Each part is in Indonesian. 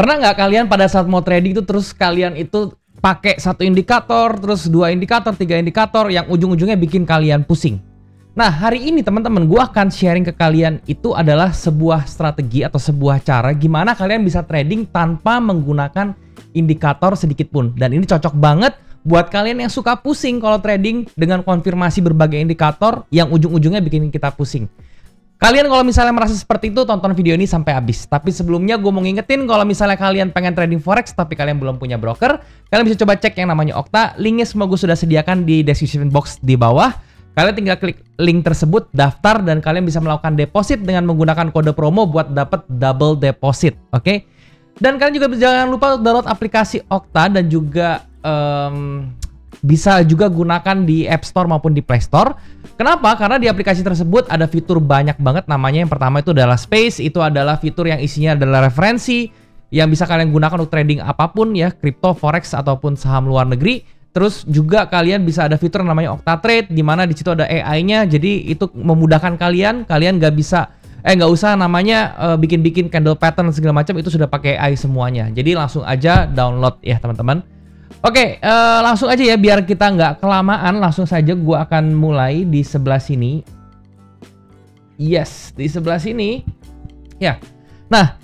Pernah nggak kalian pada saat mau trading itu terus kalian itu pakai satu indikator, terus 2 indikator, 3 indikator yang ujung-ujungnya bikin kalian pusing? Nah, hari ini teman-teman, gue akan sharing ke kalian itu adalah sebuah strategi atau sebuah cara gimana kalian bisa trading tanpa menggunakan indikator sedikit pun. Dan ini cocok banget buat kalian yang suka pusing kalau trading dengan konfirmasi berbagai indikator yang ujung-ujungnya bikin kita pusing. Kalian kalau misalnya merasa seperti itu, tonton video ini sampai habis. Tapi sebelumnya gue mau ngingetin kalau misalnya kalian pengen trading forex tapi kalian belum punya broker, kalian bisa coba cek yang namanya Okta. Linknya semua gue sudah sediakan di description box di bawah. Kalian tinggal klik link tersebut, daftar, dan kalian bisa melakukan deposit dengan menggunakan kode promo buat dapat double deposit. Oke? Dan kalian juga jangan lupa untuk download aplikasi Okta dan juga bisa juga gunakan di App Store maupun di Play Store. Kenapa? Karena di aplikasi tersebut ada fitur banyak banget, namanya yang pertama itu adalah Space. Itu adalah fitur yang isinya adalah referensi yang bisa kalian gunakan untuk trading apapun ya, kripto, forex ataupun saham luar negeri. Terus juga kalian bisa ada fitur yang namanya Okta Trade, di mana di situ ada AI-nya. Jadi itu memudahkan kalian nggak usah namanya bikin-bikin candle pattern segala macam, itu sudah pakai AI semuanya. Jadi langsung aja download ya teman-teman. Oke, langsung aja ya biar kita nggak kelamaan, langsung saja gua akan mulai di sebelah sini. Yes, di sebelah sini. Ya. Nah,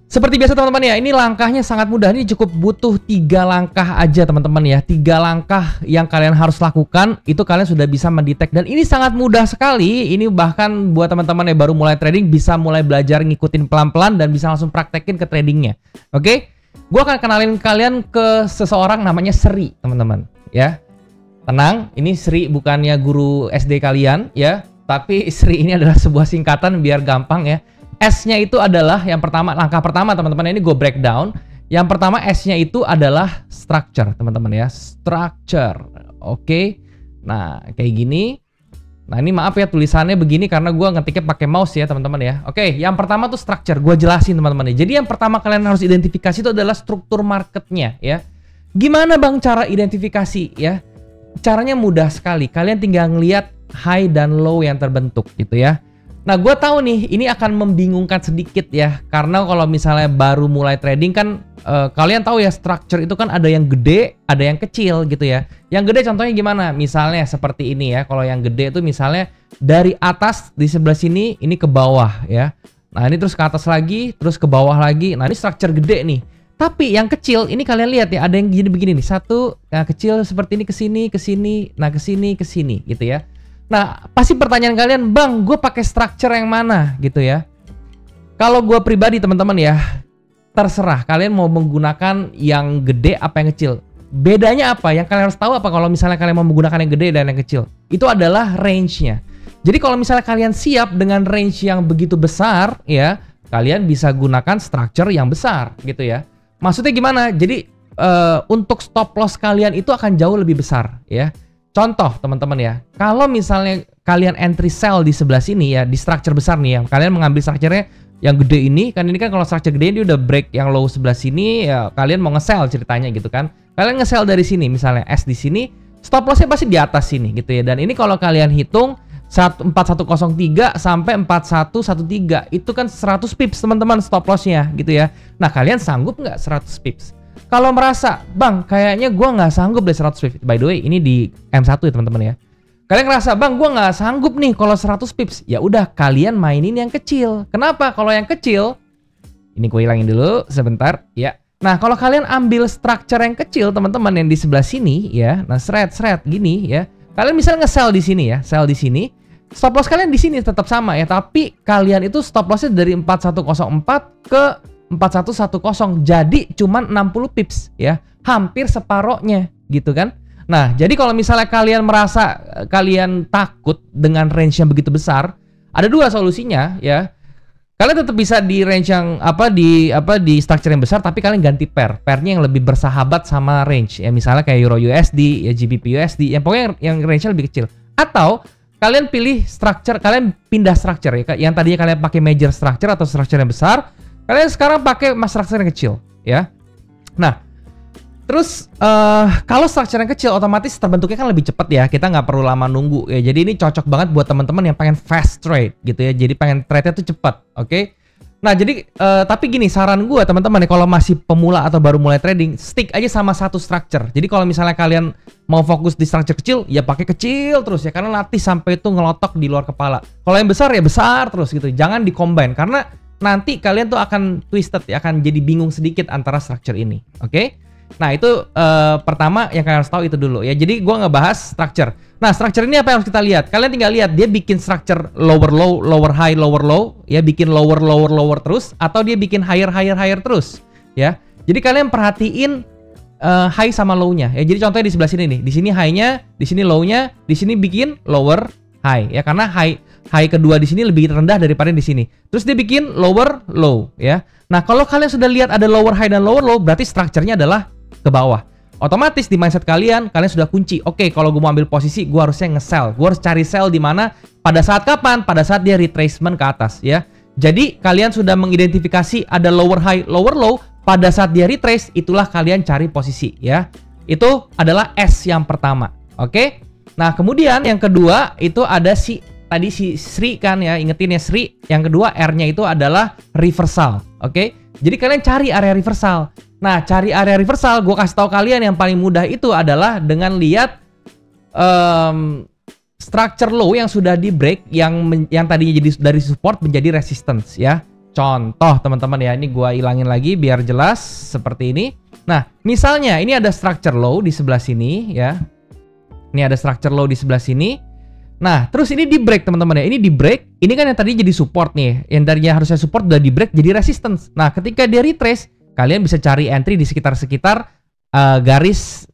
seperti biasa teman-teman ya, ini langkahnya sangat mudah. Ini cukup butuh 3 langkah aja teman-teman ya. 3 langkah yang kalian harus lakukan, itu kalian sudah bisa mendetek. Dan ini sangat mudah sekali. Ini bahkan buat teman-teman yang baru mulai trading bisa mulai belajar ngikutin pelan-pelan dan bisa langsung praktekin ke tradingnya. Oke? Gue akan kenalin kalian ke seseorang namanya Sri, teman-teman. Ya, tenang, ini Sri bukannya guru SD kalian, ya. Tapi Sri ini adalah sebuah singkatan biar gampang ya. S-nya itu adalah yang pertama, langkah pertama teman-teman. Ini gue breakdown. Yang pertama S-nya itu adalah structure, teman-teman ya. Structure, oke. Nah, kayak gini. Nah, ini maaf ya tulisannya begini karena gue ngetiknya pakai mouse ya teman-teman ya. Oke, yang pertama tuh structure, gue jelasin teman-teman ya. Jadi yang pertama kalian harus identifikasi itu adalah struktur marketnya ya. Gimana bang cara identifikasi ya? Caranya mudah sekali, kalian tinggal ngelihat high dan low yang terbentuk gitu ya. Nah, gue tahu nih ini akan membingungkan sedikit ya, karena kalau misalnya baru mulai trading kan kalian tahu ya, structure itu kan ada yang gede, ada yang kecil gitu ya. Yang gede contohnya gimana? Misalnya seperti ini ya. Kalau yang gede itu misalnya dari atas di sebelah sini ini ke bawah ya. Nah, ini terus ke atas lagi, terus ke bawah lagi. Nah, ini structure gede nih. Tapi yang kecil ini kalian lihat ya, ada yang begini nih. Satu, nah kecil seperti ini ke sini, nah ke sini gitu ya. Nah, pasti pertanyaan kalian, bang, gue pakai structure yang mana gitu ya? Kalau gue pribadi teman-teman ya, terserah kalian mau menggunakan yang gede apa yang kecil. Bedanya apa? Yang kalian harus tahu apa kalau misalnya kalian mau menggunakan yang gede dan yang kecil? Itu adalah range-nya. Jadi kalau misalnya kalian siap dengan range yang begitu besar ya, kalian bisa gunakan structure yang besar gitu ya. Maksudnya gimana? Jadi untuk stop loss kalian itu akan jauh lebih besar ya. Contoh teman-teman ya, kalau misalnya kalian entry sell di sebelah sini ya, di structure besar nih, yang kalian mengambil structure-nya yang gede ini kan kalau structure gede ini udah break yang low sebelah sini ya, kalian mau nge-sell ceritanya gitu kan. Kalian nge-sell dari sini misalnya S di sini, stop loss-nya pasti di atas sini gitu ya. Dan ini kalau kalian hitung 4103 sampai 4113 itu kan 100 pips teman-teman stop loss-nya gitu ya. Nah, kalian sanggup nggak 100 pips? Kalau merasa, bang, kayaknya gue nggak sanggup deh 100 pips. By the way, ini di M1 ya teman-teman ya. Kalian ngerasa, bang, gue nggak sanggup nih kalau 100 pips. Ya udah, kalian mainin yang kecil. Kenapa? Kalau yang kecil, ini gue hilangin dulu sebentar. Ya. Nah, kalau kalian ambil structure yang kecil, teman-teman yang di sebelah sini, ya. Nah, seret gini, ya. Kalian misalnya nge-sell di sini ya, sell di sini. Stop loss kalian di sini tetap sama ya, tapi kalian itu stop lossnya dari 4104 ke 4110, jadi cuman 60 pips ya, hampir separohnya gitu kan. Nah, jadi kalau misalnya kalian merasa kalian takut dengan range yang begitu besar, ada 2 solusinya ya. Kalian tetap bisa di range yang di structure yang besar, tapi kalian ganti pairnya yang lebih bersahabat sama range ya, misalnya kayak Euro USD ya, GBP USD, yang pokoknya yang range-nya lebih kecil. Atau kalian pilih structure, kalian pindah structure ya, yang tadinya kalian pakai major structure atau structure yang besar, kalian sekarang pakai structure yang kecil ya. Nah, terus kalau structure yang kecil otomatis terbentuknya kan lebih cepat ya, kita nggak perlu lama nunggu ya. Jadi ini cocok banget buat teman-teman yang pengen fast trade gitu ya, jadi pengen trade-nya tuh cepat. Oke. Nah, jadi tapi gini, saran gue teman-teman nih, kalau masih pemula atau baru mulai trading, stick aja sama satu structure. Jadi kalau misalnya kalian mau fokus di structure kecil, ya pakai kecil terus ya, karena latih sampai itu ngelotok di luar kepala. Kalau yang besar ya besar terus gitu. Jangan di-combine karena nanti kalian tuh akan twisted ya, akan jadi bingung sedikit antara structure ini. Oke? Nah, itu pertama yang kalian harus tahu itu dulu ya. Jadi gua ngebahas structure. Nah, structure ini apa yang harus kita lihat? Kalian tinggal lihat dia bikin structure lower low, lower high, lower low, ya, bikin lower lower lower terus, atau dia bikin higher higher higher terus, ya. Jadi kalian perhatiin high sama low-nya ya. Jadi contohnya di sebelah sini nih. Di sini high-nya, di sini low-nya, di sini bikin lower high ya, karena high kedua di sini lebih rendah daripada di sini. Terus dia bikin lower low ya. Nah, kalau kalian sudah lihat ada lower high dan lower low, berarti structure-nya adalah ke bawah. Otomatis di mindset kalian sudah kunci. Oke, kalau gue mau ambil posisi, gue harusnya nge-sell. Gue harus cari sell di mana? Pada saat kapan? Pada saat dia retracement ke atas ya. Jadi kalian sudah mengidentifikasi ada lower high, lower low. Pada saat dia retrace, itulah kalian cari posisi ya. Itu adalah S yang pertama. Oke. Nah, kemudian yang kedua itu ada tadi si Sri kan ya, ingetin ya Sri. Yang kedua R-nya itu adalah reversal. Oke. Jadi kalian cari area reversal. Nah, cari area reversal, gue kasih tahu kalian yang paling mudah itu adalah dengan lihat structure low yang sudah di break, yang tadinya jadi dari support menjadi resistance ya. Contoh teman-teman ya, ini gue ilangin lagi biar jelas seperti ini. Nah, misalnya ini ada structure low di sebelah sini ya. Ini ada structure low di sebelah sini. Nah, terus ini di break teman-teman ya. Ini di break. Ini kan yang tadi jadi support nih. Yang tadinya harusnya support udah di break jadi resistance. Nah, ketika dia retrace, kalian bisa cari entry di sekitar garis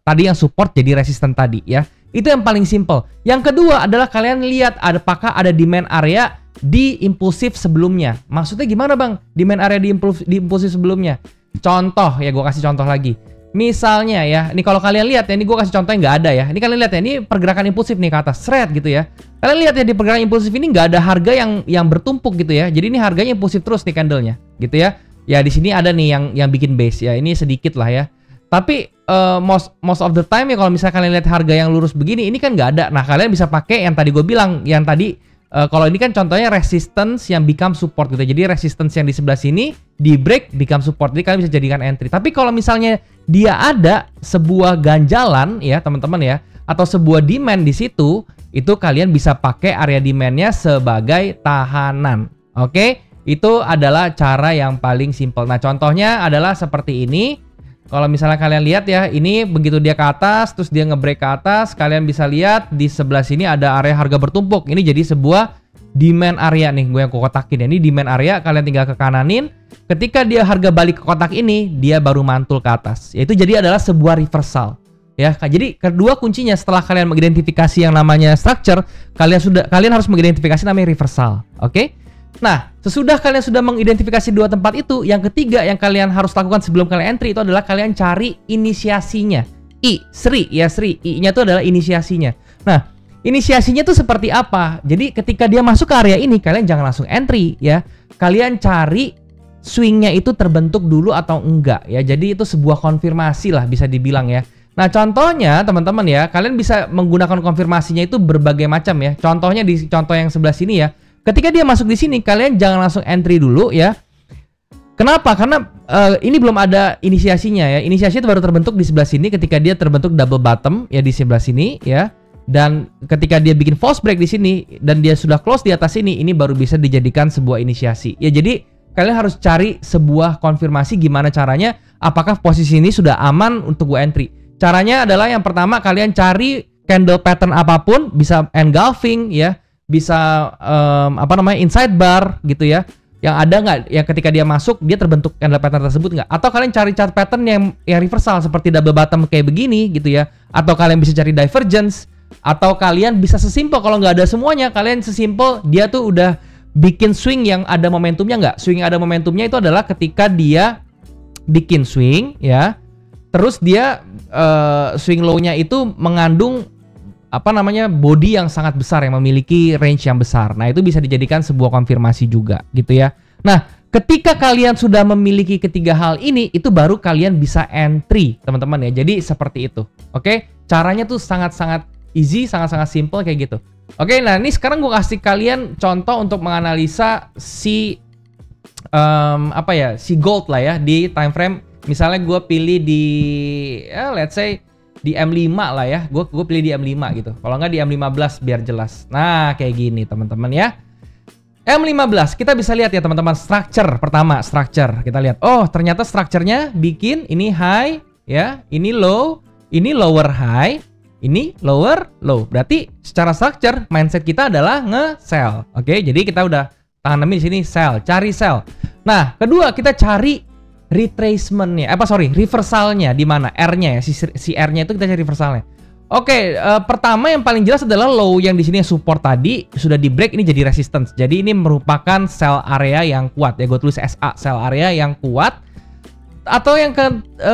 tadi yang support jadi resisten tadi ya. Itu yang paling simple. Yang kedua adalah kalian lihat apakah ada demand area di impulsif sebelumnya. Maksudnya gimana bang? Demand area di impulsif sebelumnya. Contoh ya, gue kasih contoh lagi. Misalnya ya, ini kalau kalian lihat ya, ini gue kasih contoh yang nggak ada ya. Ini kalian lihat ya, ini pergerakan impulsif nih ke atas, thread gitu ya. Kalian lihat ya di pergerakan impulsif ini nggak ada harga yang bertumpuk gitu ya. Jadi ini harganya impulsif terus nih candlenya, gitu ya. Ya di sini ada nih yang bikin base ya. Ini sedikit lah ya. Tapi most of the time ya, kalau misalnya kalian lihat harga yang lurus begini, ini kan nggak ada. Nah, kalian bisa pakai yang tadi gue bilang, yang tadi kalau ini kan contohnya resistance yang become support gitu. Jadi resistance yang di sebelah sini di break become support. Jadi kalian bisa jadikan entry. Tapi kalau misalnya dia ada sebuah ganjalan ya teman-teman ya, atau sebuah demand di situ, itu kalian bisa pakai area demandnya sebagai tahanan. Oke? Itu adalah cara yang paling simple. Nah, contohnya adalah seperti ini. Kalau misalnya kalian lihat ya, ini begitu dia ke atas, terus dia nge-break ke atas, kalian bisa lihat di sebelah sini ada area harga bertumpuk. Ini jadi sebuah demand area nih, gue yang kotakin ya. Ini demand area, kalian tinggal ke kananin. Ketika dia harga balik ke kotak ini, dia baru mantul ke atas. Yaitu jadi adalah sebuah reversal. Ya, jadi kedua kuncinya setelah kalian mengidentifikasi yang namanya structure, kalian harus mengidentifikasi namanya reversal. Oke? Nah, sesudah kalian sudah mengidentifikasi dua tempat itu, yang ketiga yang kalian harus lakukan sebelum kalian entry itu adalah kalian cari inisiasinya. Sri. I-nya itu adalah inisiasinya. Nah, inisiasinya itu seperti apa? Jadi ketika dia masuk ke area ini, kalian jangan langsung entry ya. Kalian cari swingnya itu terbentuk dulu atau enggak ya. Jadi itu sebuah konfirmasi lah bisa dibilang ya. Nah, contohnya teman-teman ya, kalian bisa menggunakan konfirmasinya itu berbagai macam ya. Contohnya di contoh yang sebelah sini ya. Ketika dia masuk di sini, kalian jangan langsung entry dulu ya. Kenapa? Karena ini belum ada inisiasinya ya. Inisiasi itu baru terbentuk di sebelah sini ketika dia terbentuk double bottom ya di sebelah sini ya. Dan ketika dia bikin false break di sini dan dia sudah close di atas ini baru bisa dijadikan sebuah inisiasi. Ya, jadi kalian harus cari sebuah konfirmasi gimana caranya, apakah posisi ini sudah aman untuk gue entry. Caranya adalah yang pertama, kalian cari candle pattern apapun, bisa engulfing ya. Bisa inside bar gitu ya, yang ada nggak yang ketika dia masuk dia terbentuk candle pattern tersebut nggak, atau kalian cari chart pattern yang reversal seperti double bottom kayak begini gitu ya, atau kalian bisa cari divergence, atau kalian bisa sesimpel kalau nggak ada semuanya, kalian sesimpel dia tuh udah bikin swing yang ada momentumnya nggak. Swing yang ada momentumnya itu adalah ketika dia bikin swing ya, terus dia swing low-nya itu mengandung body yang sangat besar, yang memiliki range yang besar. Nah, itu bisa dijadikan sebuah konfirmasi juga gitu ya. Nah, ketika kalian sudah memiliki ketiga hal ini, itu baru kalian bisa entry teman-teman ya. Jadi seperti itu. Oke, caranya tuh sangat-sangat easy, sangat-sangat simple kayak gitu. Oke, nah ini sekarang gue kasih kalian contoh untuk menganalisa si apa ya, si gold lah ya di time frame. Misalnya gue pilih di let's say di M5 lah ya. Gue pilih di M5 gitu. Kalau nggak di M15 biar jelas. Nah, kayak gini teman-teman ya. M15 kita bisa lihat ya teman-teman, structure pertama, structure. Kita lihat. Oh, ternyata structure-nya bikin ini high ya, ini low, ini lower high, ini lower low. Berarti secara structure mindset kita adalah nge-sell. Oke, jadi kita udah tanamin di sini sell, cari sell. Nah, kedua kita cari retracement-nya. Reversalnya di mana? R-nya ya, si R-nya itu kita cari reversalnya. Oke, pertama yang paling jelas adalah low yang di sini support tadi sudah di break, ini jadi resistance. Jadi ini merupakan sell area yang kuat ya. Gue tulis SA, sell area yang kuat. Atau yang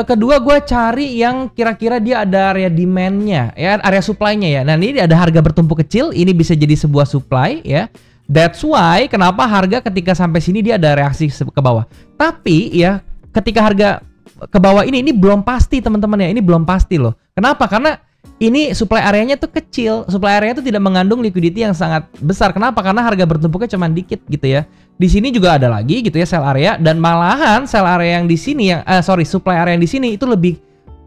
kedua gue cari yang kira-kira dia ada area demand-nya ya, area supply-nya ya. Nah, ini ada harga bertumpuk kecil, ini bisa jadi sebuah supply ya. That's why kenapa harga ketika sampai sini dia ada reaksi ke bawah. Tapi ya ketika harga ke bawah ini belum pasti teman-teman ya. Ini belum pasti loh. Kenapa? Karena ini supply areanya tuh kecil. Supply area itu tidak mengandung liquidity yang sangat besar. Kenapa? Karena harga bertumpuknya cuma dikit gitu ya. Di sini juga ada lagi gitu ya sell area, dan malahan sell area yang di sini yang supply area yang di sini itu lebih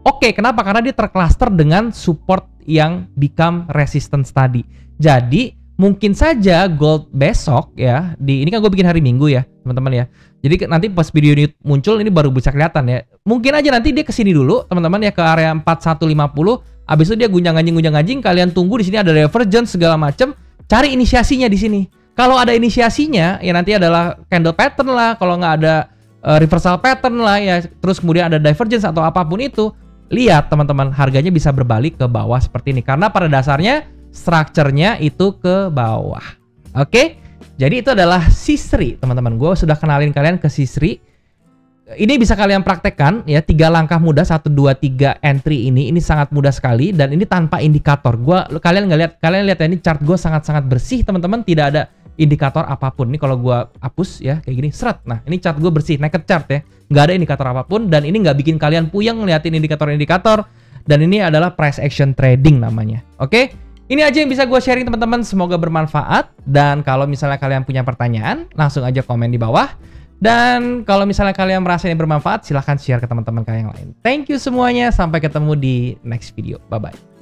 oke. Kenapa? Karena dia tercluster dengan support yang become resistance tadi. Jadi mungkin saja gold besok ya, ini kan gue bikin hari Minggu ya teman-teman ya. Jadi nanti pas video ini muncul ini baru bisa kelihatan ya. Mungkin aja nanti dia kesini dulu teman-teman ya, ke area 4150. Abis itu dia gunjang-ganjing, kalian tunggu di sini ada divergence segala macam, cari inisiasinya di sini. Kalau ada inisiasinya ya nanti adalah candle pattern lah, kalau nggak ada reversal pattern lah ya, terus kemudian ada divergence atau apapun itu, lihat teman-teman harganya bisa berbalik ke bawah seperti ini karena pada dasarnya structure-nya itu ke bawah. Oke? Jadi itu adalah Sisri, teman-teman. Gue sudah kenalin kalian ke Sisri. Ini bisa kalian praktekkan ya, 3 langkah mudah 1 2 3 entry ini sangat mudah sekali dan ini tanpa indikator. Kalian lihat ya, ini chart gue sangat-sangat bersih, teman-teman, tidak ada indikator apapun. Ini kalau gue hapus ya kayak gini, seret. Nah, ini chart gue bersih, naked chart ya. Nggak ada indikator apapun dan ini nggak bikin kalian puyeng ngeliatin indikator-indikator, dan ini adalah price action trading namanya. Oke? Ini aja yang bisa gue sharing teman-teman, semoga bermanfaat. Dan kalau misalnya kalian punya pertanyaan, langsung aja komen di bawah. Dan kalau misalnya kalian merasa ini bermanfaat, silahkan share ke teman-teman kalian yang lain. Thank you semuanya, sampai ketemu di next video. Bye-bye.